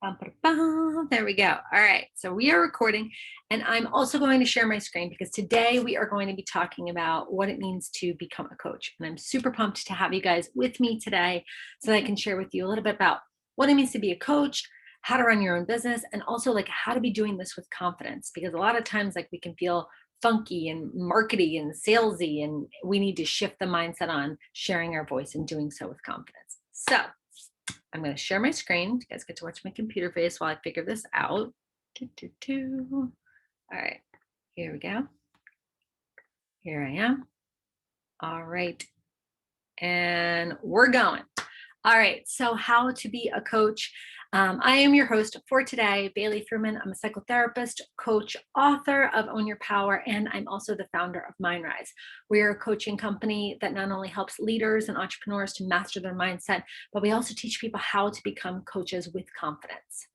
There we go. All right. So we are recording, and I'm also going to share my screen because today we are going to be talking about what it means to become a coach. And I'm super pumped to have you guys with me today so that I can share with you a little bit about what it means to be a coach, how to run your own business, and also like how to be doing this with confidence. Because a lot of times, like we can feel funky and markety and salesy, and we need to shift the mindset on sharing our voice and doing so with confidence. So I'm going to share my screen. You guys get to watch my computer face while I figure this out. All right, here we go. Here I am. All right, and we're going. All right, so how to be a coach. I am your host for today, Bailey Fruman. I'm a psychotherapist, coach, author of Own Your Power, and I'm also the founder of MindRise. We are a coaching company that not only helps leaders and entrepreneurs to master their mindset, but we also teach people how to become coaches with confidence.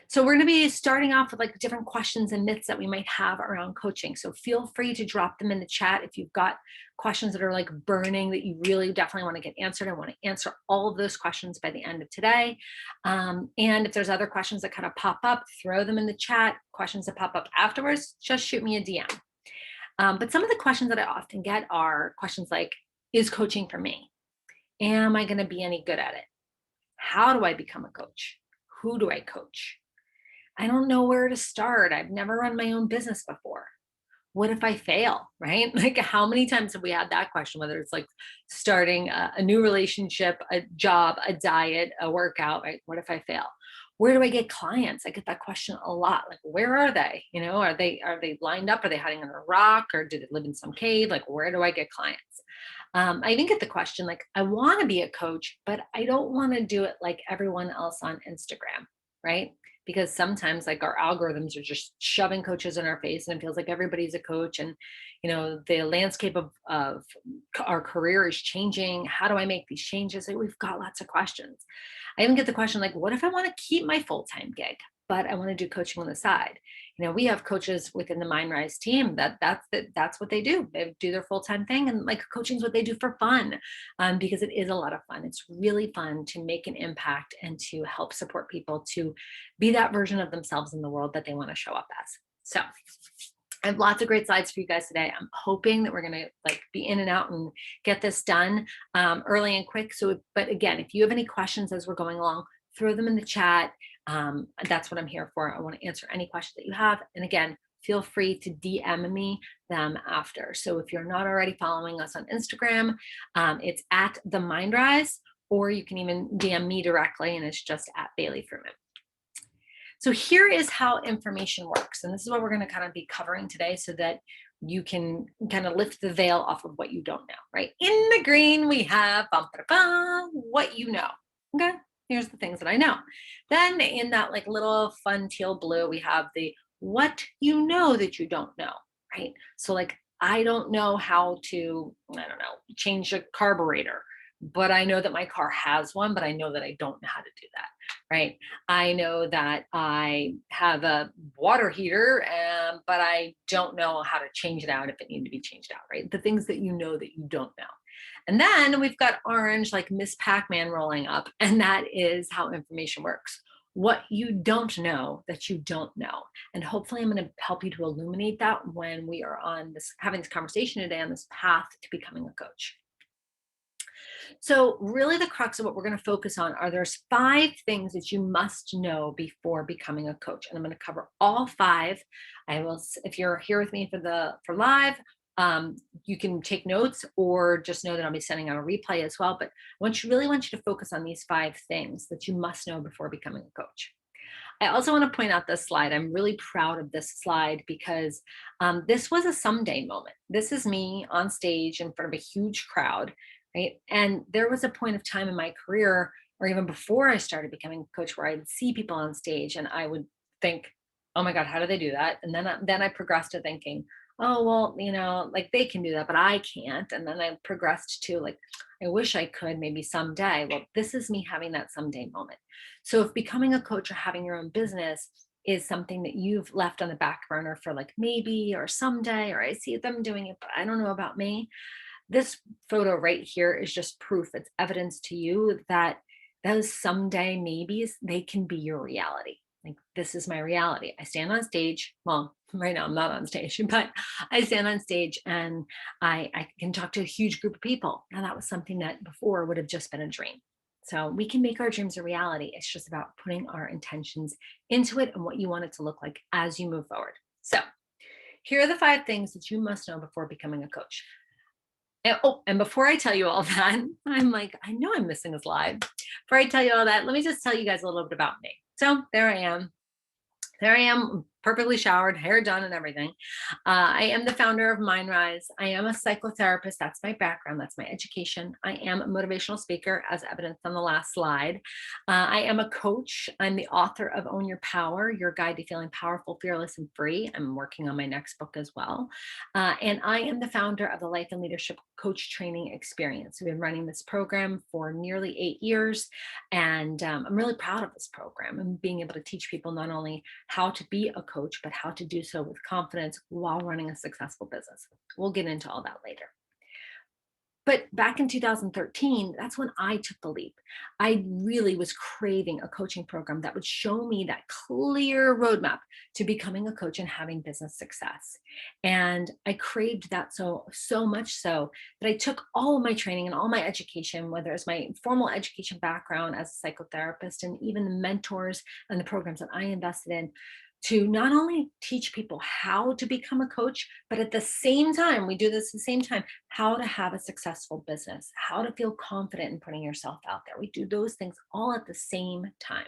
So we're going to be starting off with like different questions and myths that we might have around coaching. So feel free to drop them in the chat if you've got questions that are like burning that you really definitely want to get answered. I want to answer all of those questions by the end of today. And if there's other questions that kind of pop up, throw them in the chat. Questions that pop up afterwards, just shoot me a DM. But some of the questions that I often get are questions like, is coaching for me? Am I going to be any good at it? How do I become a coach? Who do I coach? I don't know where to start. I've never run my own business before. What if I fail, right? Like how many times have we had that question, whether it's like starting a new relationship, a job, a diet, a workout, right? What if I fail? Where do I get clients? I get that question a lot. Like, where are they? You know, are they lined up? Are they hiding under a rock or do they live in some cave? Like, where do I get clients? I even get the question, like, I want to be a coach, but I don't want to do it like everyone else on Instagram, right? Because sometimes like our algorithms are just shoving coaches in our face and it feels like everybody's a coach and the landscape of our career is changing. How do I make these changes? Like, we've got lots of questions. I even get the question like, what if I want to keep my full-time gig but I want to do coaching on the side? We have coaches within the MindRise team that's what they do. They do their full-time thing, and like coaching is what they do for fun, because it is a lot of fun. It's really fun to make an impact and to help support people to be that version of themselves in the world that they want to show up as. So I have lots of great slides for you guys today. I'm hoping that we're going to like be in and out and get this done early and quick. So, but again, if you have any questions as we're going along, throw them in the chat. That's what I'm here for. I want to answer any questions that you have. And again, feel free to DM me them after. So if you're not already following us on Instagram, it's at the MindRise, or you can even DM me directly, and it's just at Bailey Fruman. So here is how information works. And this is what we're going to kind of be covering today so that you can kind of lift the veil off of what you don't know, right? In the green, we have what you know. Okay, here's the things that I know. Then in that like little fun teal blue, we have the what you know that you don't know, right? So like, I don't know how to, change a carburetor, but I know that my car has one, but I know that I don't know how to do that, right? I know that I have a water heater, but I don't know how to change it out if it needs to be changed out, right? The things that you know that you don't know. And then we've got orange, like Miss Pac-Man rolling up, and that is how information works. What you don't know that you don't know. And hopefully I'm going to help you to illuminate that when we are on this, having this conversation today on this path to becoming a coach. So really the crux of what we're going to focus on are there's 5 things that you must know before becoming a coach. And I'm going to cover all 5. I will, if you're here with me for live, you can take notes or just know that I'll be sending out a replay as well. But really want you to focus on these 5 things that you must know before becoming a coach. I also want to point out this slide. I'm really proud of this slide because this was a someday moment. This is me on stage in front of a huge crowd, right? And there was a point of time in my career, or even before I started becoming a coach, where I would see people on stage and I would think, oh my God, how do they do that? And then I progressed to thinking, oh, well, like they can do that, but I can't. And then I progressed to like, I wish I could maybe someday. Well, this is me having that someday moment. So if becoming a coach or having your own business is something that you've left on the back burner for like maybe or someday, or I see them doing it, but I don't know about me, this photo right here is just proof. It's evidence to you that those someday maybes, they can be your reality. Like, this is my reality. I stand on stage. Well, right now I'm not on stage, but I stand on stage and I can talk to a huge group of people. Now, that was something that before would have just been a dream. So we can make our dreams a reality. It's just about putting our intentions into it and what you want it to look like as you move forward. So here are the 5 things that you must know before becoming a coach. And before I tell you all that, I'm like, I know I'm missing a slide. Before I tell you all that, let me just tell you guys a little bit about me. So there I am. There I am, perfectly showered, hair done, and everything. I am the founder of MindRise. I am a psychotherapist. That's my background. That's my education. I am a motivational speaker, as evidenced on the last slide. I am a coach. I'm the author of Own Your Power, Your Guide to Feeling Powerful, Fearless, and Free. I'm working on my next book as well. And I am the founder of the Life and Leadership Coach Training Experience. We've been running this program for nearly 8 years. And I'm really proud of this program and being able to teach people not only how to be a coach, but how to do so with confidence while running a successful business. We'll get into all that later. But back in 2013, that's when I took the leap. I really was craving a coaching program that would show me that clear roadmap to becoming a coach and having business success. And I craved that so much so that I took all of my training and all my education, whether it's my formal education background as a psychotherapist and even the mentors and the programs that I invested in, to not only teach people how to become a coach, but at the same time, we do this at the same time, how to have a successful business, how to feel confident in putting yourself out there. We do those things all at the same time.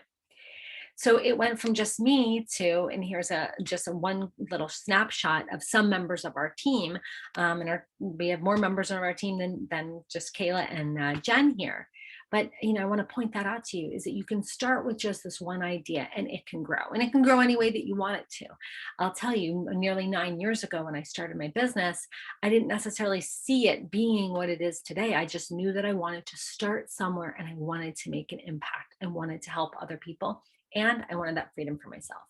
So it went from just me to, and here's just a one little snapshot of some members of our team. We have more members on our team than just Kayla and Jen here. But I want to point that out to you, is that you can start with just this one idea and it can grow, and it can grow any way that you want it to. I'll tell you, nearly 9 years ago when I started my business, I didn't necessarily see it being what it is today. I just knew that I wanted to start somewhere and I wanted to make an impact. I wanted to help other people, and I wanted that freedom for myself.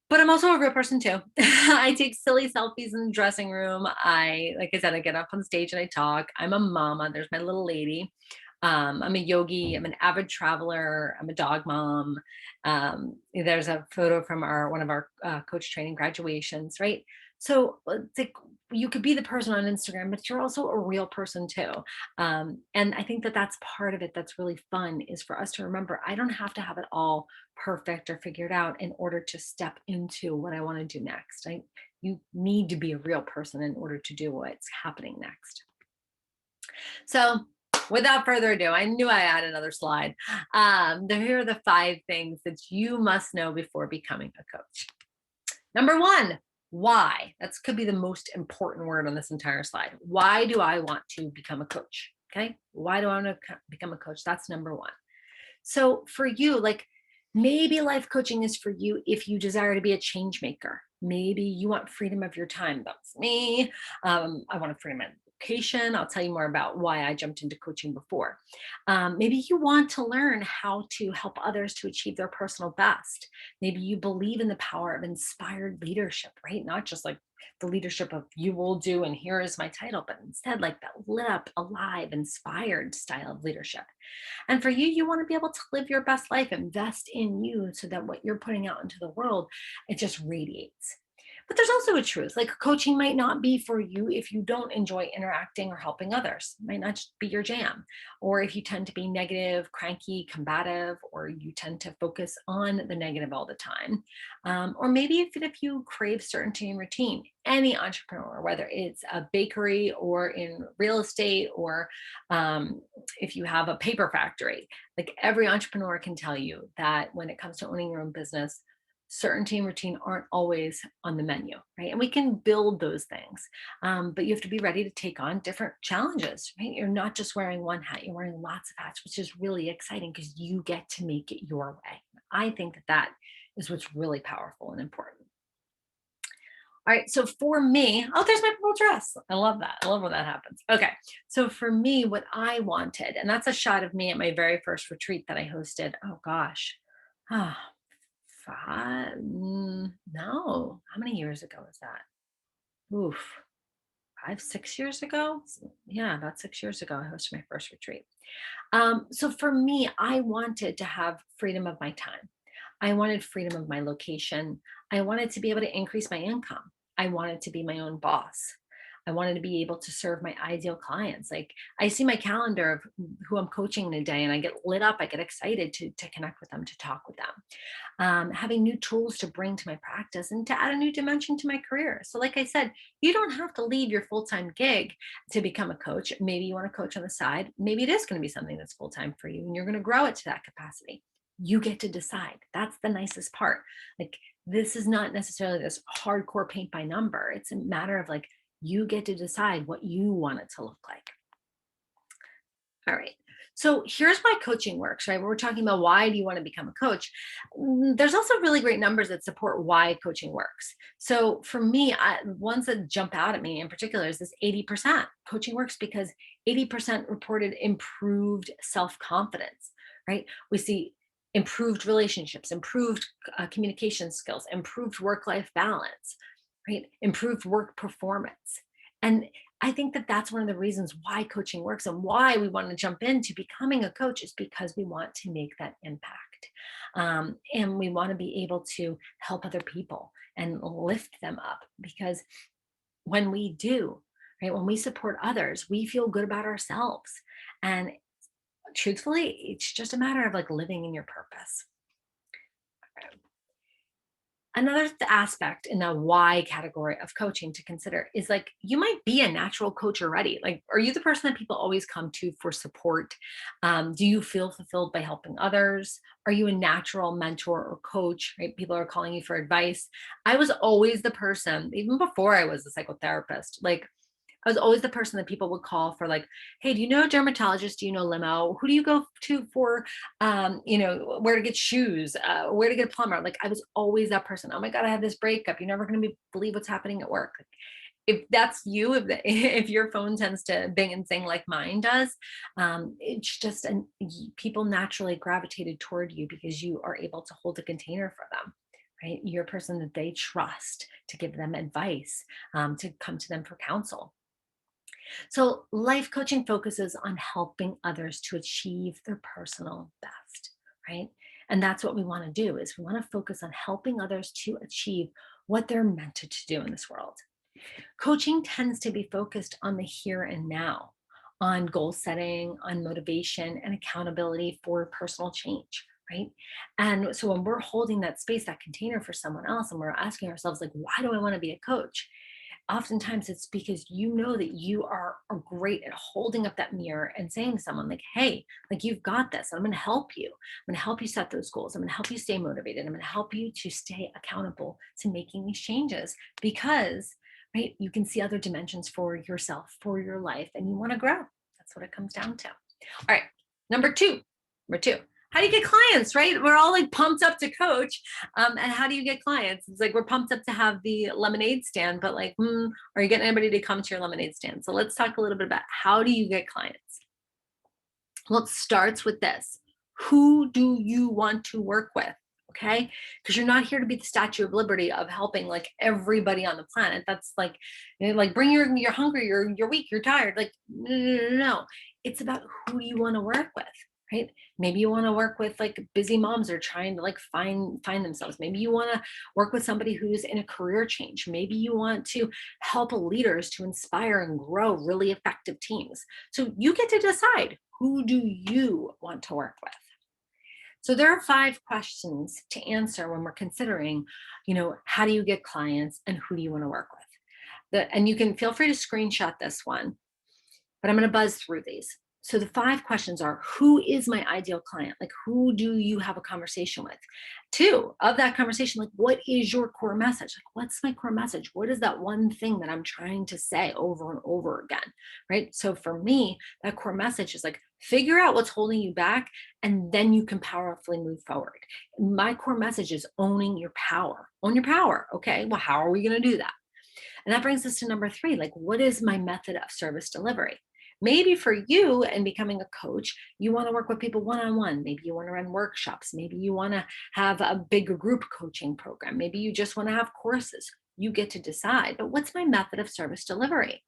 But I'm also a real person too. I take silly selfies in the dressing room. Like I said, I get up on stage and I talk. I'm a mama. There's my little lady. I'm a yogi. I'm an avid traveler. I'm a dog mom. There's a photo from one of our coach training graduations, right? So it's like you could be the person on Instagram, but you're also a real person too. And I think that that's part of it that's really fun, is for us to remember, I don't have to have it all perfect or figured out in order to step into what I want to do next. You need to be a real person in order to do what's happening next. So without further ado, I knew I had another slide. Here are the 5 things that you must know before becoming a coach. Number 1, why? That could be the most important word on this entire slide. Why do I want to become a coach? Okay. Why do I want to become a coach? That's number 1. So for you, like, maybe life coaching is for you if you desire to be a change maker. Maybe you want freedom of your time. That's me. I want a freedom of location. I'll tell you more about why I jumped into coaching before. Maybe you want to learn how to help others to achieve their personal best. Maybe you believe in the power of inspired leadership, right? Not just like the leadership of you will do and here is my title, but instead like that lit up, alive, inspired style of leadership. And for you, you want to be able to live your best life, invest in you so that what you're putting out into the world, it just radiates. But there's also a truth, like coaching might not be for you if you don't enjoy interacting or helping others. It might not just be your jam. Or if you tend to be negative, cranky, combative, or you tend to focus on the negative all the time. Or maybe if you crave certainty and routine. Any entrepreneur, whether it's a bakery or in real estate, or if you have a paper factory, like every entrepreneur can tell you that when it comes to owning your own business, certainty and routine aren't always on the menu, right? And we can build those things, but you have to be ready to take on different challenges, right? You're not just wearing one hat, you're wearing lots of hats, which is really exciting because you get to make it your way. I think that is what's really powerful and important. All right, so for me, oh, there's my purple dress. I love that. I love when that happens. Okay, so for me, what I wanted, and that's a shot of me at my very first retreat that I hosted. Oh gosh, ah, no, how many years ago was that? Oof, 5, 6 years ago? Yeah, about 6 years ago, I hosted my first retreat. So for me, I wanted to have freedom of my time. I wanted freedom of my location. I wanted to be able to increase my income. I wanted to be my own boss. I wanted to be able to serve my ideal clients. Like I see my calendar of who I'm coaching in a day and I get lit up. I get excited to connect with them, to talk with them. Having new tools to bring to my practice and to add a new dimension to my career. So, like I said, you don't have to leave your full time gig to become a coach. Maybe you want to coach on the side. Maybe it is going to be something that's full time for you and you're going to grow it to that capacity. You get to decide. That's the nicest part. Like, this is not necessarily this hardcore paint by number. It's a matter of like, you get to decide what you want it to look like. All right. So here's why coaching works, right? We're talking about why do you want to become a coach? There's also really great numbers that support why coaching works. So for me, ones that jump out at me in particular is this 80%. Coaching works because 80% reported improved self-confidence, right? We see improved relationships, improved communication skills, improved work-life balance, right? Improved work performance. And I think that that's one of the reasons why coaching works and why we want to jump into becoming a coach is because we want to make that impact. And we want to be able to help other people and lift them up because when we do, right, when we support others, we feel good about ourselves. And truthfully, it's just a matter of like living in your purpose. Another aspect in the why category of coaching to consider is like you might be a natural coach already. Like, are you the person that people always come to for support? Do you feel fulfilled by helping others? Are you a natural mentor or coach? Right? People are calling you for advice. I was always the person, even before I was a psychotherapist. Like, I was always the person that people would call for like, hey, do you know a dermatologist? Do you know limo? Who do you go to for, where to get shoes, where to get a plumber? Like I was always that person. Oh my God, I had this breakup. You're never going to believe what's happening at work. If that's you, if your phone tends to bing and sing like mine does, it's just, people naturally gravitated toward you because you are able to hold a container for them. Right? You're a person that they trust to give them advice, to come to them for counsel. So, life coaching focuses on helping others to achieve their personal best, right? And that's what we want to do is we want to focus on helping others to achieve what they're meant to do in this world. Coaching tends to be focused on the here and now, on goal setting, on motivation and accountability for personal change, right? And so when we're holding that space, that container for someone else, and we're asking ourselves, like, why do I want to be a coach? Oftentimes it's because you know that you are great at holding up that mirror and saying to someone like, hey, like you've got this. I'm going to help you. I'm going to help you set those goals. I'm going to help you stay motivated. I'm going to help you to stay accountable to making these changes because, right, you can see other dimensions for yourself, for your life, and you want to grow. That's what it comes down to. All right. Number two, how do you get clients, right? We're all like pumped up to coach. And how do you get clients? It's like we're pumped up to have the lemonade stand, but like, are you getting anybody to come to your lemonade stand? So let's talk a little bit about how do you get clients? Well, it starts with this. Who do you want to work with? Okay. Because you're not here to be the Statue of Liberty of helping like everybody on the planet. That's like, like bring you're hungry, you're weak, you're tired. Like, no. It's about who you want to work with. Right? Maybe you want to work with like busy moms or trying to like find themselves. Maybe you want to work with somebody who's in a career change. Maybe you want to help leaders to inspire and grow really effective teams. So you get to decide, who do you want to work with? So there are 5 questions to answer when we're considering, how do you get clients and who do you want to work with? And you can feel free to screenshot this one, but I'm going to buzz through these. So the 5 questions are, who is my ideal client? Like, who do you have a conversation with? 2, of that conversation, like, what is your core message? Like, what's my core message? What is that one thing that I'm trying to say over and over again, right? So for me, that core message is like, figure out what's holding you back, and then you can powerfully move forward. My core message is owning your power. Own your power. Okay, well, how are we going to do that? And that brings us to number 3, like, what is my method of service delivery? Maybe for you and becoming a coach, you want to work with people one-on-one. Maybe you want to run workshops. Maybe you want to have a bigger group coaching program. Maybe you just want to have courses. You get to decide. But what's my method of service delivery?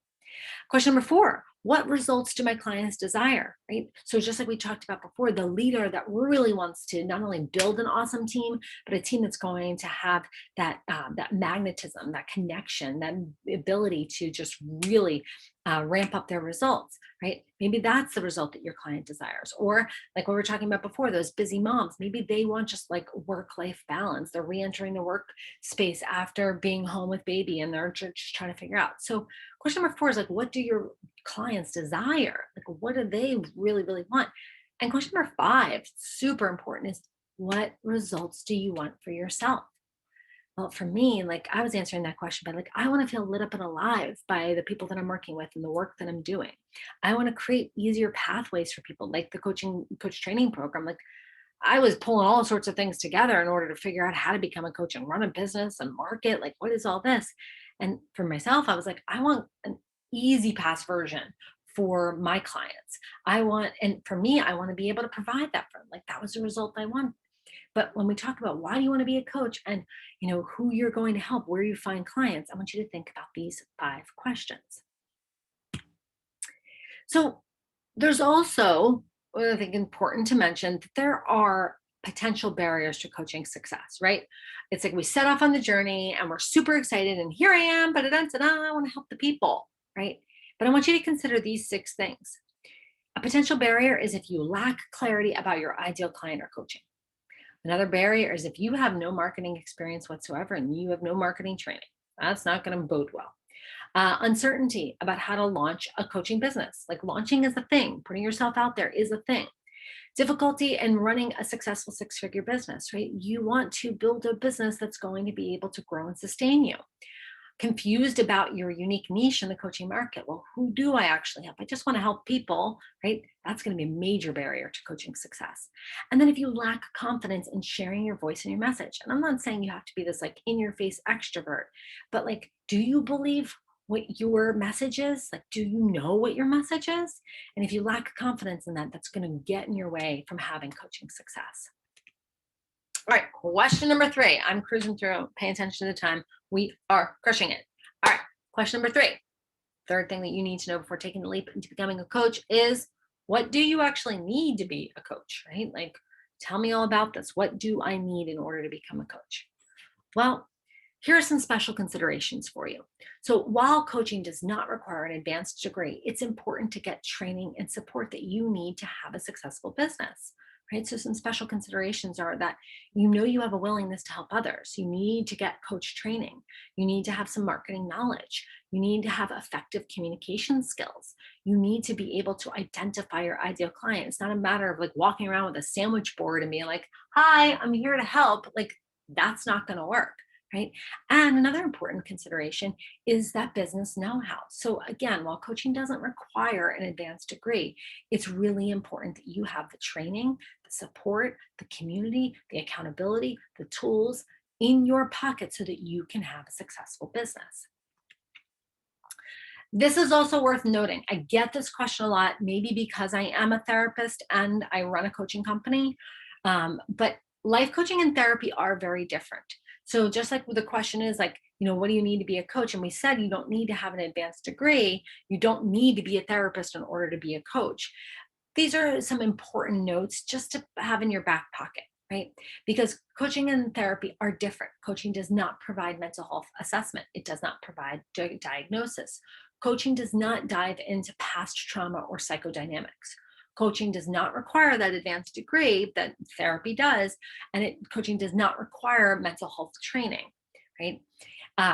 Question number 4, what results do my clients desire, right? So just like we talked about before, the leader that really wants to not only build an awesome team, but a team that's going to have that magnetism, that connection, that ability to just really ramp up their results, right? Maybe that's the result that your client desires. Or like what we were talking about before, those busy moms, maybe they want just like work-life balance. They're re-entering the workspace after being home with baby and they're just trying to figure out. So question number 4 is like, what do your clients desire? Like, what do they really, really want? And question number 5, super important, is what results do you want for yourself? Well, for me, like I was answering that question by like, I want to feel lit up and alive by the people that I'm working with and the work that I'm doing. I want to create easier pathways for people, like the coach training program. Like I was pulling all sorts of things together in order to figure out how to become a coach and run a business and market. Like, what is all this? And for myself, I was like, I want an easy pass version for my clients. And for me, I want to be able to provide that for them. Like that was the result I want. But when we talk about why do you want to be a coach and who you're going to help, where you find clients, I want you to think about these 5 questions. So there's also, I think, important to mention that there are potential barriers to coaching success, right? It's like we set off on the journey and we're super excited, and here I am, but I want to help the people, right? But I want you to consider these 6 things. A potential barrier is if you lack clarity about your ideal client or coaching. Another barrier is if you have no marketing experience whatsoever and you have no marketing training. That's not going to bode well. Uncertainty about how to launch a coaching business. Like launching is a thing, putting yourself out there is a thing. Difficulty in running a successful 6-figure business, right? You want to build a business that's going to be able to grow and sustain you. Confused about your unique niche in the coaching market. Well, who do I actually help? I just want to help people, right? That's going to be a major barrier to coaching success. And then if you lack confidence in sharing your voice and your message, and I'm not saying you have to be this like in your face extrovert, but like, do you believe what your message is? Like, do you know what your message is? And if you lack confidence in that, that's going to get in your way from having coaching success. All right, question number 3. I'm cruising through, pay attention to the time. We are crushing it. All right, question number 3. Third thing that you need to know before taking the leap into becoming a coach is, what do you actually need to be a coach, right? Like, tell me all about this. What do I need in order to become a coach? Well, here are some special considerations for you. So while coaching does not require an advanced degree, it's important to get training and support that you need to have a successful business. Right. So some special considerations are that you have a willingness to help others. You need to get coach training. You need to have some marketing knowledge. You need to have effective communication skills. You need to be able to identify your ideal client. It's not a matter of like walking around with a sandwich board and being like, hi, I'm here to help. Like that's not going to work. Right. And another important consideration is that business know-how. So again, while coaching doesn't require an advanced degree, it's really important that you have the training, the support, the community, the accountability, the tools in your pocket so that you can have a successful business. This is also worth noting. I get this question a lot, maybe because I am a therapist and I run a coaching company, but life coaching and therapy are very different. So just like the question is like, what do you need to be a coach? And we said you don't need to have an advanced degree. You don't need to be a therapist in order to be a coach. These are some important notes just to have in your back pocket, right? Because coaching and therapy are different. Coaching does not provide mental health assessment. It does not provide diagnosis. Coaching does not dive into past trauma or psychodynamics. Coaching does not require that advanced degree that therapy does, and coaching does not require mental health training, right?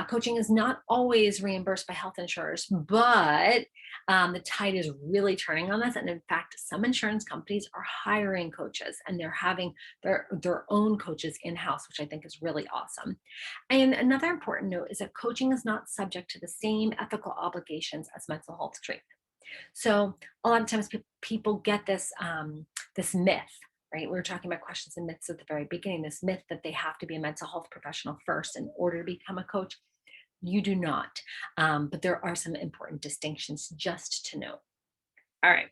Coaching is not always reimbursed by health insurers, but the tide is really turning on this. And in fact, some insurance companies are hiring coaches and they're having their own coaches in-house, which I think is really awesome. And another important note is that coaching is not subject to the same ethical obligations as mental health treatment. So a lot of times people get this myth, right? We were talking about questions and myths at the very beginning, this myth that they have to be a mental health professional first in order to become a coach. You do not, but there are some important distinctions just to note. All right,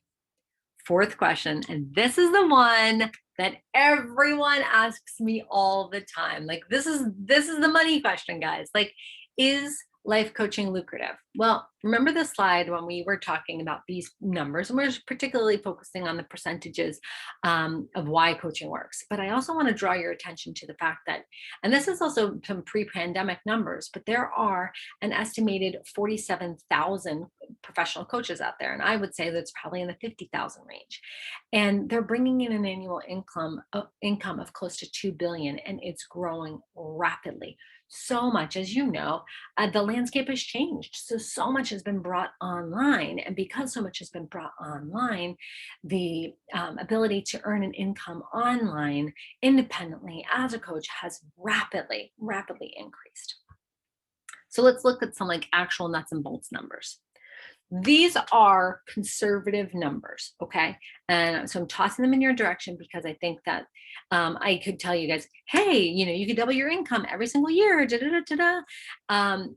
4th question, and this is the one that everyone asks me all the time. Like this is the money question, guys. Like, is life coaching lucrative? Well, remember the slide when we were talking about these numbers, and we're particularly focusing on the percentages of why coaching works. But I also want to draw your attention to the fact that, and this is also some pre-pandemic numbers, but there are an estimated 47,000 professional coaches out there. And I would say that's probably in the 50,000 range. And they're bringing in an annual income of close to 2 billion, and it's growing rapidly. So much, as you know, the landscape has changed. So much has been brought online. And because so much has been brought online, the ability to earn an income online independently as a coach has rapidly, rapidly increased. So let's look at some like actual nuts and bolts numbers. These are conservative numbers, okay? And so I'm tossing them in your direction because I think that I could tell you guys, hey, you could double your income every single year, da da da da da.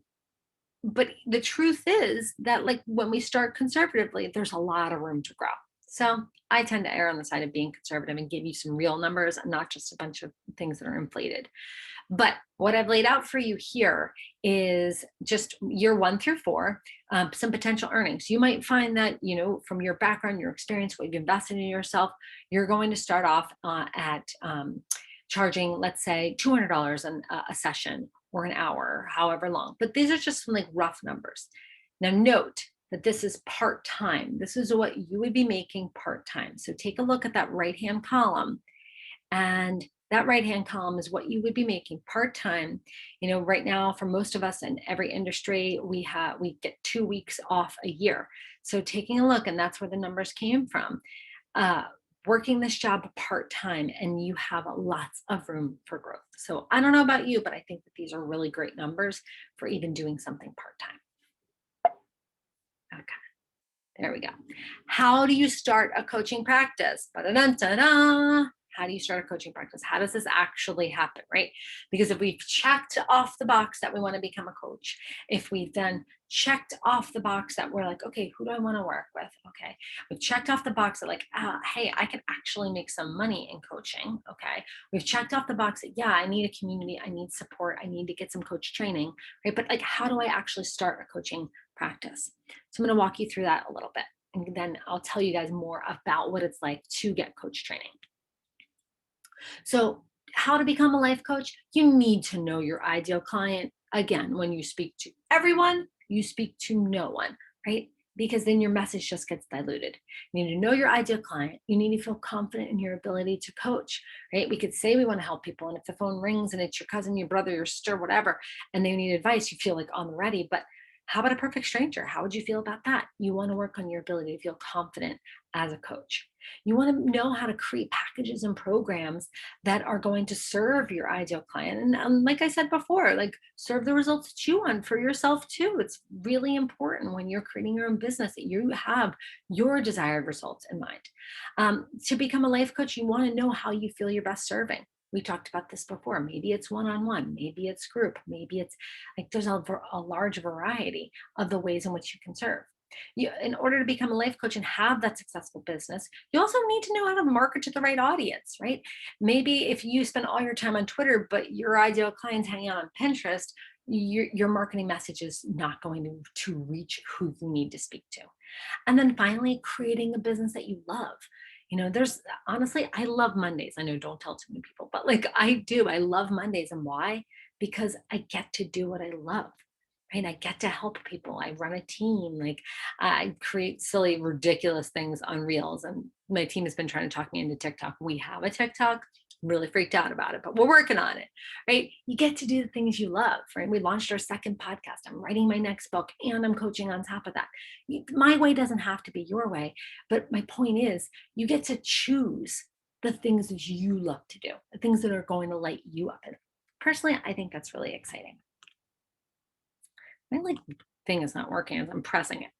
But the truth is that, like, when we start conservatively, there's a lot of room to grow. So I tend to err on the side of being conservative and give you some real numbers and not just a bunch of things that are inflated. But what I've laid out for you here is just year 1 through 4, some potential earnings. You might find that, from your background, your experience, what you've invested in yourself, you're going to start off at charging, let's say, $200 a session or an hour, however long. But these are just some like rough numbers. Now, note that this is part-time. This is what you would be making part-time. So take a look at that right-hand column, and that right-hand column is what you would be making part-time. Right now, for most of us in every industry, we get 2 weeks off a year. So taking a look, and that's where the numbers came from. Working this job part-time, and you have lots of room for growth. So I don't know about you, but I think that these are really great numbers for even doing something part-time. Okay, there we go. How do you start a coaching practice? Ba-da-dun-da-da. How do you start a coaching practice? How does this actually happen, right? Because if we've checked off the box that we want to become a coach, if we've then checked off the box that we're like, okay, who do I want to work with? Okay, we've checked off the box that like, hey, I can actually make some money in coaching. Okay, we've checked off the box that, yeah, I need a community, I need support, I need to get some coach training, right? But like, how do I actually start a coaching practice? So I'm going to walk you through that a little bit, and then I'll tell you guys more about what it's like to get coach training. So how to become a life coach? You need to know your ideal client. Again, when you speak to everyone, you speak to no one, right? Because then your message just gets diluted. You need to know your ideal client. You need to feel confident in your ability to coach, right? We could say we want to help people, and if the phone rings and it's your cousin, your brother, your sister, whatever, and they need advice, you feel like on the ready. But how about a perfect stranger? How would you feel about that? You want to work on your ability to feel confident as a coach. You want to know how to create packages and programs that are going to serve your ideal client. And like I said before, like, serve the results that you want for yourself too. It's really important when you're creating your own business that you have your desired results in mind. To become a life coach, you want to know how you feel you're best serving. We talked about this before. Maybe it's one-on-one, maybe it's group, maybe it's like there's a large variety of the ways in which you can serve. In order to become a life coach and have that successful business, you also need to know how to market to the right audience, right? Maybe if you spend all your time on Twitter, but your ideal clients hanging out on Pinterest, your marketing message is not going to reach who you need to speak to. And then finally, creating a business that you love. There's honestly, I love Mondays. I know, don't tell too many people, but like, I do. I love Mondays. And why? Because I get to do what I love. Right? I get to help people. I run a team. Like, I create silly, ridiculous things on Reels. And my team has been trying to talk me into TikTok. We have a TikTok. I'm really freaked out about it, but we're working on it, right? You get to do the things you love, right? We launched our second podcast. I'm writing my next book, and I'm coaching on top of that. My way doesn't have to be your way, but my point is, you get to choose the things that you love to do, the things that are going to light you up. And personally, I think that's really exciting. My like thing is not working as I'm pressing it.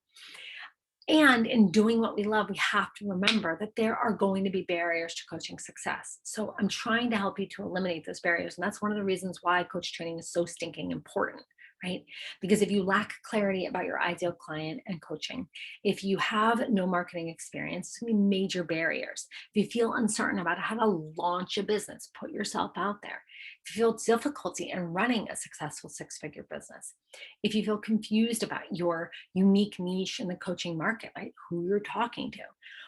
And in doing what we love, we have to remember that there are going to be barriers to coaching success. So I'm trying to help you to eliminate those barriers. And that's one of the reasons why coach training is so stinking important, right? Because if you lack clarity about your ideal client and coaching, if you have no marketing experience, it's going to be major barriers. If you feel uncertain about how to launch a business, put yourself out there. if you feel difficulty in running a successful six-figure business, if you feel confused about your unique niche in the coaching market, right? Who you're talking to,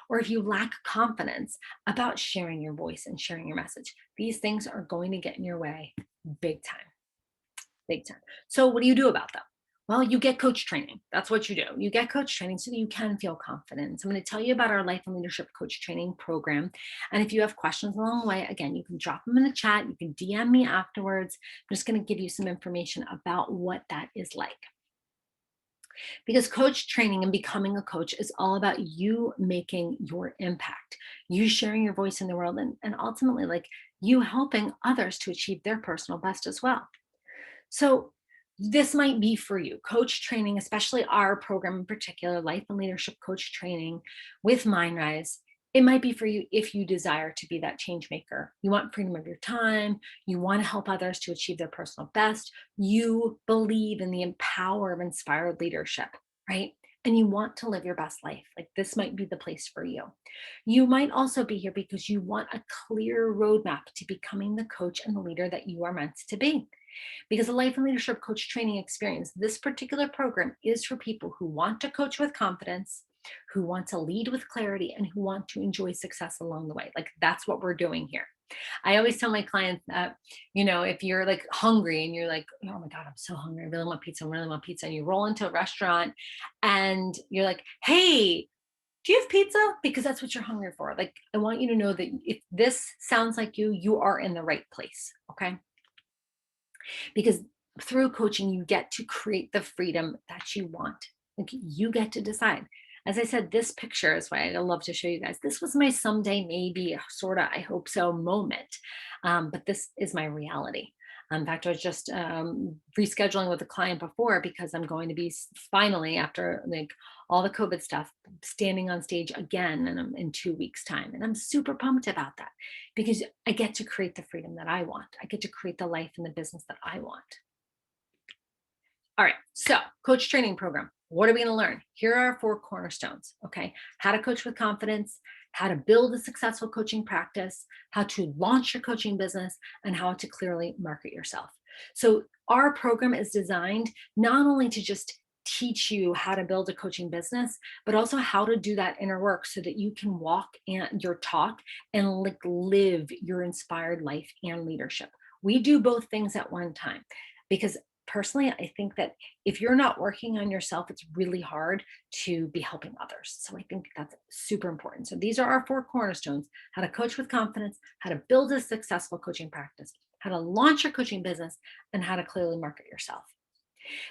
or if you lack confidence about sharing your voice and sharing your message, these things are going to get in your way big time, big time. So what do you do about them? Well, you get coach training. That's what you do. You get coach training so that you can feel confident. So I'm going to tell you about our Life and Leadership Coach Training Program. And if you have questions along the way, again, you can drop them in the chat. You can DM me afterwards. I'm just going to give you some information about what that is like. Because coach training and becoming a coach is all about you making your impact, you sharing your voice in the world, and ultimately like you helping others to achieve their personal best as well. So this might be for you. Coach training, especially our program in particular, Life and Leadership Coach Training with MindRise, it might be for you if you desire to be that change maker. You want freedom of your time. You want to help others to achieve their personal best. You believe in the power of inspired leadership, right? And you want to live your best life. Like this might be the place for you. You might also be here because you want a clear roadmap to becoming the coach and the leader that you are meant to be. Because the Life and Leadership Coach Training Experience, this particular program is for people who want to coach with confidence, who want to lead with clarity, and who want to enjoy success along the way. Like that's what we're doing here. I always tell my clients that, if you're like hungry and you're like, oh my God, I'm so hungry. I really want pizza. I really want pizza. And you roll into a restaurant and you're like, hey, do you have pizza? Because that's what you're hungry for. Like, I want you to know that if this sounds like you are in the right place. Okay. Because through coaching, you get to create the freedom that you want. Like you get to decide. As I said, this picture is why I love to show you guys. This was my someday, maybe, sort of, I hope so moment. But this is my reality. In fact, I was just rescheduling with a client before because I'm going to be finally, after like all the COVID stuff, standing on stage again in 2 weeks' time. And I'm super pumped about that because I get to create the freedom that I want. I get to create the life and the business that I want. All right, so coach training program. What are we going to learn? Here are our 4 cornerstones, okay? How to coach with confidence, how to build a successful coaching practice, how to launch your coaching business, and how to clearly market yourself. So our program is designed not only to just teach you how to build a coaching business, but also how to do that inner work so that you can walk and your talk and like live your inspired life and leadership. We do both things at one time because personally, I think that if you're not working on yourself, it's really hard to be helping others. So I think that's super important. So these are our 4 cornerstones: how to coach with confidence, how to build a successful coaching practice, how to launch your coaching business, and how to clearly market yourself.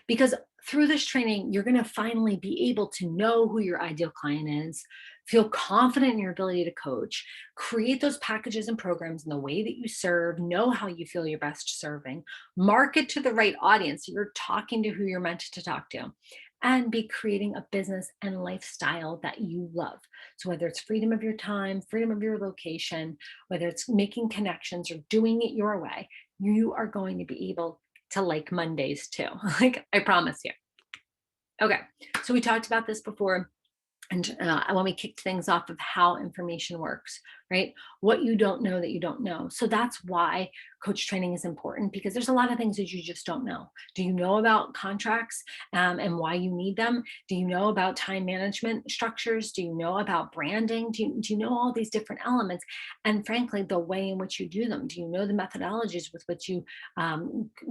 Because through this training, you're going to finally be able to know who your ideal client is, feel confident in your ability to coach, create those packages and programs in the way that you serve, know how you feel you're best serving, market to the right audience. So you're talking to who you're meant to talk to, and be creating a business and lifestyle that you love. So whether it's freedom of your time, freedom of your location, whether it's making connections or doing it your way, you are going to be able to like Mondays too. Like I promise you. Okay, so we talked about this before. And when we kicked things off of how information works, right? What you don't know that you don't know. So that's why coach training is important, because there's a lot of things that you just don't know. Do you know about contracts and why you need them? Do you know about time management structures? Do you know about branding? Do you know all these different elements? And frankly, the way in which you do them. Do you know the methodologies with which you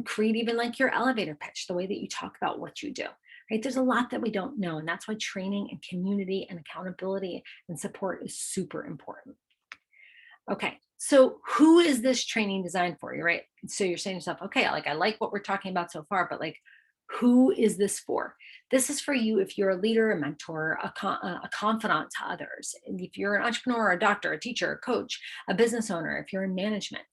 create even like your elevator pitch, the way that you talk about what you do? Right? There's a lot that we don't know, and that's why training and community and accountability and support is super important. Okay, so who is this training designed for? You right? So you're saying to yourself, okay, like I like what we're talking about so far, but like, who is this for? This is for you if you're a leader, a mentor, a confidant to others. And if you're an entrepreneur, a doctor, a teacher, a coach, a business owner, if you're in management,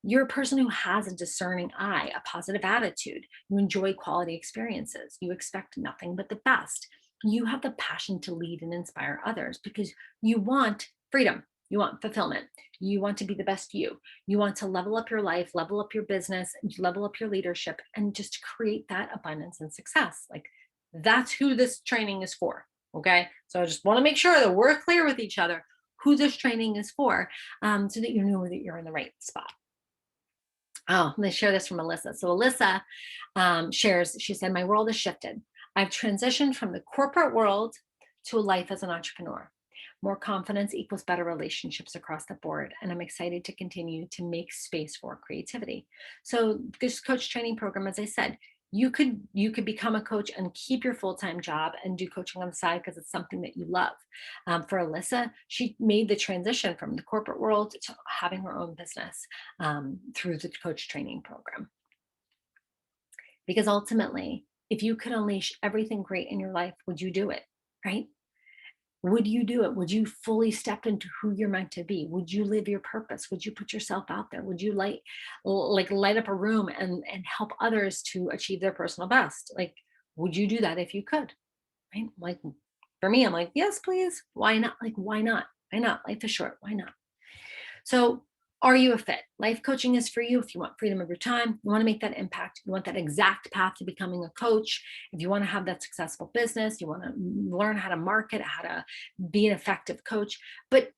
you're a person who has a discerning eye, a positive attitude. You enjoy quality experiences. You expect nothing but the best. You have the passion to lead and inspire others because you want freedom. You want fulfillment. You want to be the best you. You want to level up your life, level up your business, level up your leadership, and just create that abundance and success. Like that's who this training is for. Okay. So I just want to make sure that we're clear with each other who this training is for so that you know that you're in the right spot. Oh, let me share this from Alyssa. So Alyssa shares, she said, my world has shifted. I've transitioned from the corporate world to a life as an entrepreneur. More confidence equals better relationships across the board. And I'm excited to continue to make space for creativity. So this coach training program, as I said, you could become a coach and keep your full-time job and do coaching on the side because it's something that you love. For Alyssa, she made the transition from the corporate world to having her own business through the coach training program. Because ultimately, if you could unleash everything great in your life, would you do it? Right? Would you do it? Would you fully step into who you're meant to be? Would you live your purpose? Would you put yourself out there? Would you light up a room and help others to achieve their personal best? Like, would you do that if you could? Right? Like for me, I'm like, yes, please. Why not? Like, why not? Why not? Life is short. Why not? So, are you a fit? Life coaching is for you if you want freedom of your time, you want to make that impact, you want that exact path to becoming a coach, if you want to have that successful business, you want to learn how to market, how to be an effective coach. But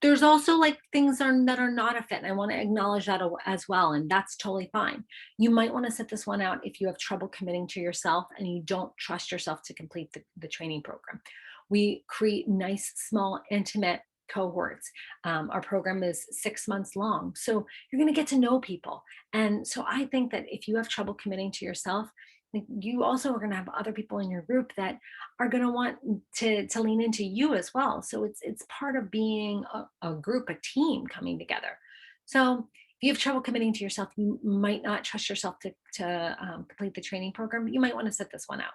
there's also like things that are not a fit. And I want to acknowledge that as well. And that's totally fine. You might want to sit this one out if you have trouble committing to yourself and you don't trust yourself to complete the training program. We create nice, small, intimate cohorts. Our program is 6 months long. So you're going to get to know people. And so I think that if you have trouble committing to yourself, like, you also are going to have other people in your group that are going to want to lean into you as well. So it's part of being a group, a team coming together. So if you have trouble committing to yourself, you might not trust yourself to complete the training program. You might want to sit this one out.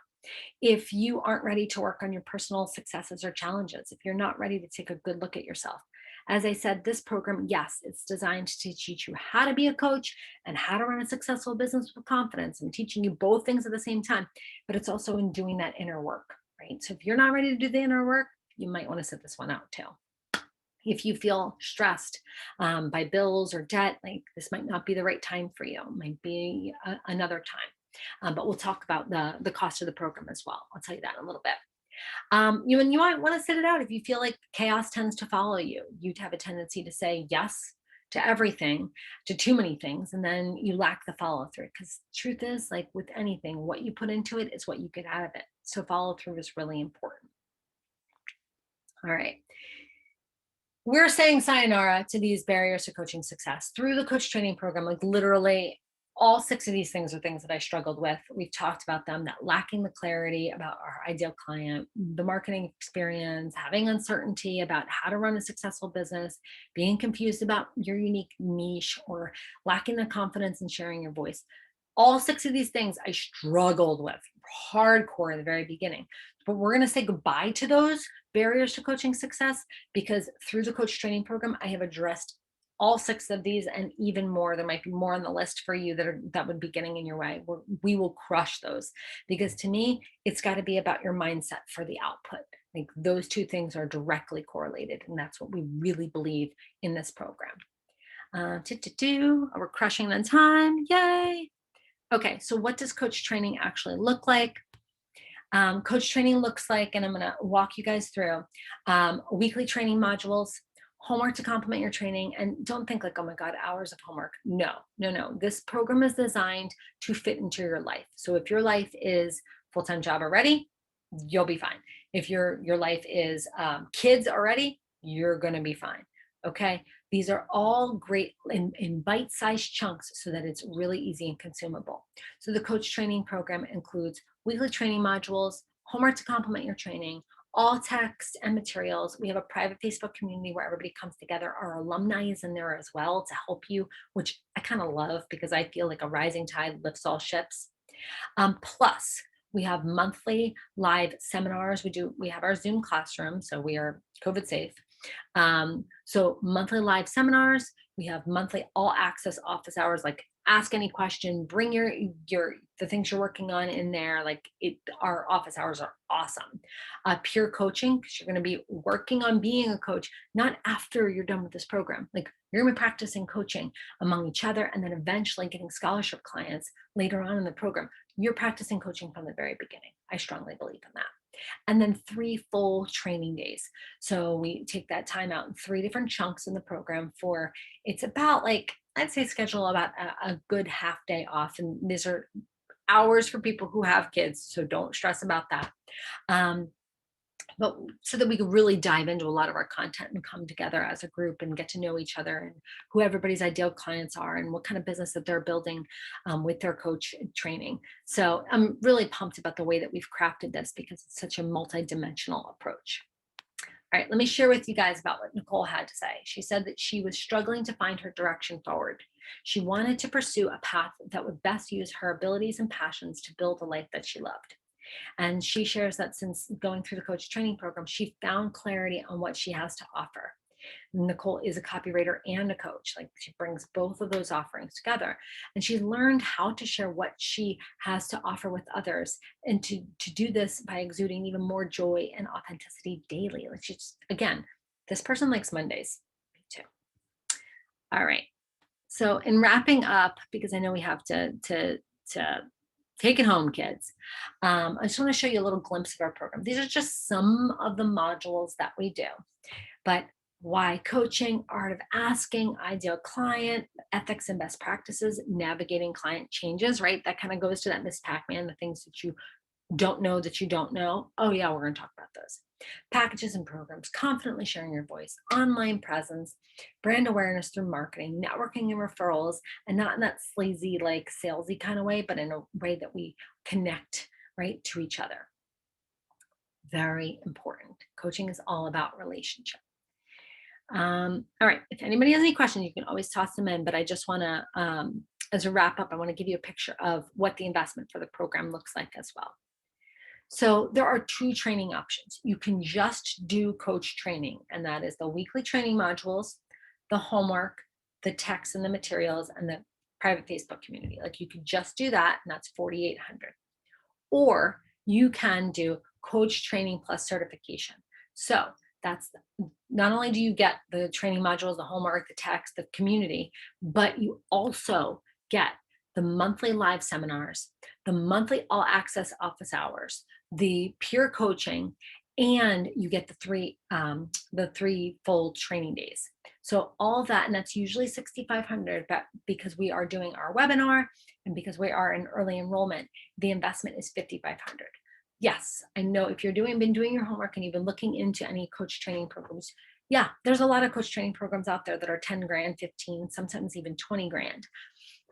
If you aren't ready to work on your personal successes or challenges, if you're not ready to take a good look at yourself. As I said, this program, yes, it's designed to teach you how to be a coach and how to run a successful business with confidence. I'm teaching you both things at the same time, but it's also in doing that inner work, right? So if you're not ready to do the inner work, you might want to sit this one out too. If you feel stressed by bills or debt, like this might not be the right time for you. It might be another time. But we'll talk about the cost of the program as well. I'll tell you that in a little bit. You might want to sit it out if you feel like chaos tends to follow you. You'd have a tendency to say yes to everything, to too many things, and then you lack the follow through. Because truth is, like with anything, what you put into it is what you get out of it. So follow through is really important. All right. We're saying sayonara to these barriers to coaching success through the coach training program. Like literally all 6 of these things are things that I struggled with. We've talked about them, that lacking the clarity about our ideal client, the marketing experience, having uncertainty about how to run a successful business, being confused about your unique niche, or lacking the confidence in sharing your voice. All 6 of these things I struggled with hardcore in the very beginning. But we're going to say goodbye to those barriers to coaching success because through the coach training program, I have addressed all 6 of these and even more. There might be more on the list for you that would be getting in your way. We will crush those because to me, it's got to be about your mindset for the output. Like those 2 things are directly correlated, and that's what we really believe in this program. We're crushing the time. Yay. Okay, so what does coach training actually look like? Coach training looks like, and I'm going to walk you guys through weekly training modules, homework to complement your training. And don't think like, oh my God, hours of homework. No, no, no. This program is designed to fit into your life. So if your life is full-time job already, you'll be fine. If your life is kids already, you're going to be fine. Okay. These are all great in bite-sized chunks so that it's really easy and consumable. So the coach training program includes weekly training modules, homework to complement your training, all text and materials. We have a private Facebook community where everybody comes together. Our alumni is in there as well to help you, which I kind of love because I feel like a rising tide lifts all ships. Plus, we have monthly live seminars. We have our Zoom classroom, so we are COVID safe. So monthly live seminars, we have monthly all access office hours, like ask any question, bring the things you're working on in there. Like our office hours are awesome. Peer coaching, because you're going to be working on being a coach, not after you're done with this program. Like you're going to be practicing coaching among each other and then eventually getting scholarship clients later on in the program. You're practicing coaching from the very beginning. I strongly believe in that. and then 3 full training days. So we take that time out in 3 different chunks in the program for it's about like I'd say schedule about a good half day off, and these are hours for people who have kids, so don't stress about that. Um, but so that we could really dive into a lot of our content and come together as a group and get to know each other and who everybody's ideal clients are and what kind of business that they're building with their coach training. So I'm really pumped about the way that we've crafted this because it's such a multi-dimensional approach. All right, let me share with you guys about what Nicole had to say. She said that she was struggling to find her direction forward. She wanted to pursue a path that would best use her abilities and passions to build a life that she loved. And she shares that since going through the coach training program, she found clarity on what she has to offer. Nicole is a copywriter and a coach. Like she brings both of those offerings together. And she learned how to share what she has to offer with others and to do this by exuding even more joy and authenticity daily. Like she's, again, this person likes Mondays. Me too. All right. So in wrapping up, because I know we have to take it home, kids. I just want to show you a little glimpse of our program. These are just some of the modules that we do. But why coaching, art of asking, ideal client, ethics and best practices, navigating client changes, right? That kind of goes to that Miss Pac-Man, the things that you don't know that you don't know. Oh yeah, we're going to talk about those. Packages and programs, confidently sharing your voice, online presence, brand awareness through marketing, networking and referrals, and not in that sleazy, like salesy kind of way, but in a way that we connect, right, to each other. Very important. Coaching is all about relationship. All right, if anybody has any questions, you can always toss them in, but I just want to, as a wrap up, I want to give you a picture of what the investment for the program looks like as well. So there are 2 training options. You can just do coach training, and that is the weekly training modules, the homework, the text and the materials, and the private Facebook community. Like you could just do that, and that's $4,800. Or you can do coach training plus certification. So that's not only do you get the training modules, the homework, the text, the community, but you also get the monthly live seminars, the monthly all access office hours, the peer coaching, and you get the 3 full training days. So all that, and that's usually $6,500, but because we are doing our webinar and because we are in early enrollment, the investment is $5,500. Yes, I know if you're been doing your homework and you've been looking into any coach training programs, yeah, there's a lot of coach training programs out there that are 10 grand, 15, sometimes even 20 grand.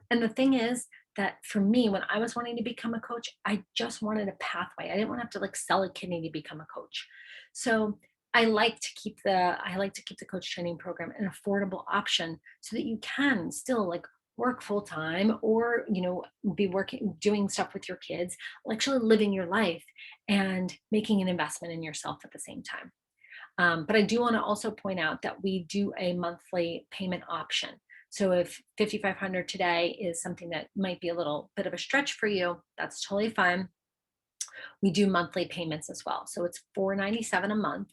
And the thing is that for me, when I was wanting to become a coach, I just wanted a pathway. I didn't want to have to like sell a kidney to become a coach. So I like to keep the coach training program an affordable option so that you can still like work full time or be working doing stuff with your kids, actually living your life and making an investment in yourself at the same time. But I do want to also point out that we do a monthly payment option. So if 5,500 today is something that might be a little bit of a stretch for you, that's totally fine. We do monthly payments as well. So it's $497 a month.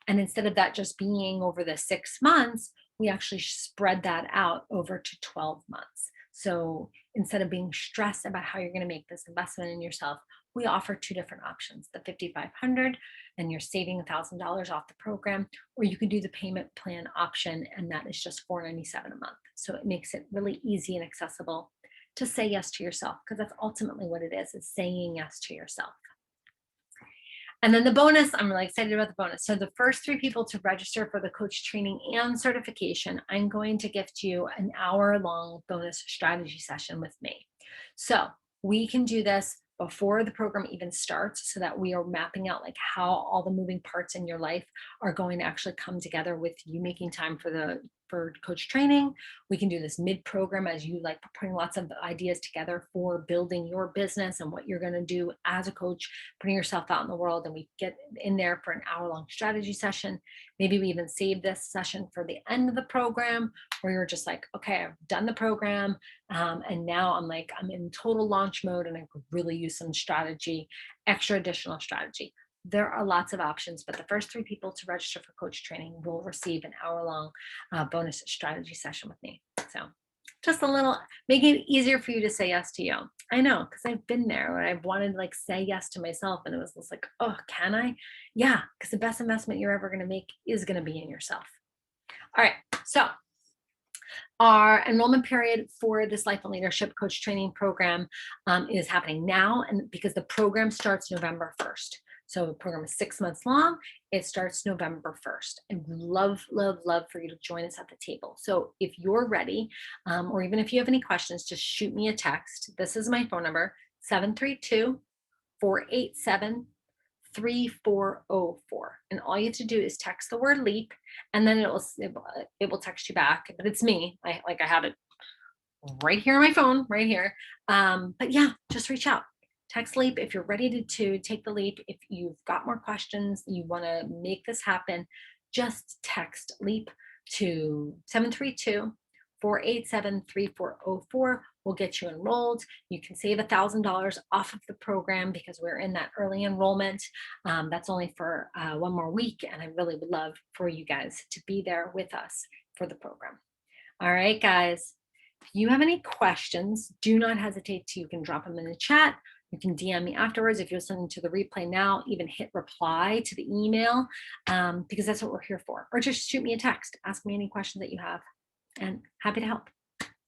And instead of that just being over the 6 months, we actually spread that out over to 12 months. So instead of being stressed about how you're going to make this investment in yourself, we offer 2 different options, the 5,500 and you're saving $1,000 off the program, or you can do the payment plan option and that is just $497 a month. So it makes it really easy and accessible to say yes to yourself, because that's ultimately what it is saying yes to yourself. And then the bonus, I'm really excited about the bonus. So the first 3 people to register for the coach training and certification, I'm going to gift you an hour-long bonus strategy session with me. So we can do this before the program even starts so that we are mapping out like how all the moving parts in your life are going to actually come together with you making time for coach training. We can do this mid-program as you like putting lots of ideas together for building your business and what you're going to do as a coach, putting yourself out in the world, and we get in there for an hour-long strategy session. Maybe we even save this session for the end of the program where you're just like, okay, I've done the program and now I'm in total launch mode and I could really use some strategy, extra additional strategy. There are lots of options, but the first 3 people to register for coach training will receive an hour-long bonus strategy session with me. So just a little, making it easier for you to say yes to you. I know, because I've been there where I've wanted to like say yes to myself, and it was just like, oh, can I? Yeah, because the best investment you're ever going to make is going to be in yourself. All right, so our enrollment period for this Life and Leadership Coach Training Program is happening now, and because the program starts November 1st. So the program is 6 months long. It starts November 1st. And love, love, love for you to join us at the table. So if you're ready, or even if you have any questions, just shoot me a text. This is my phone number, 732-487-3404. And all you have to do is text the word LEAP, and then it will text you back. But it's me. I have it right here on my phone, right here. But yeah, just reach out. Text LEAP if you're ready to take the leap. If you've got more questions, you want to make this happen, just text LEAP to 732-487-3404. We'll get you enrolled. You can save $1,000 off of the program because we're in that early enrollment. That's only for 1 more week, and I really would love for you guys to be there with us for the program. All right, guys. If you have any questions, do not hesitate to, you can drop them in the chat. You can DM me afterwards. If you're listening to the replay now, even hit reply to the email because that's what we're here for. Or just shoot me a text. Ask me any questions that you have, and happy to help.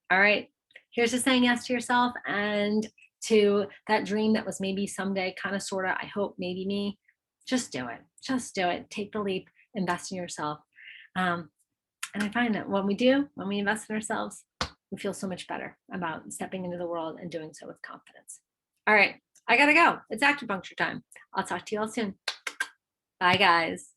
All right. Here's to saying yes to yourself and to that dream that was maybe someday, kind of, sort of, I hope, maybe me. Just do it. Just do it. Take the leap. Invest in yourself. And I find that when we invest in ourselves, we feel so much better about stepping into the world and doing so with confidence. All right, I gotta go. It's acupuncture time. I'll talk to you all soon. Bye, guys.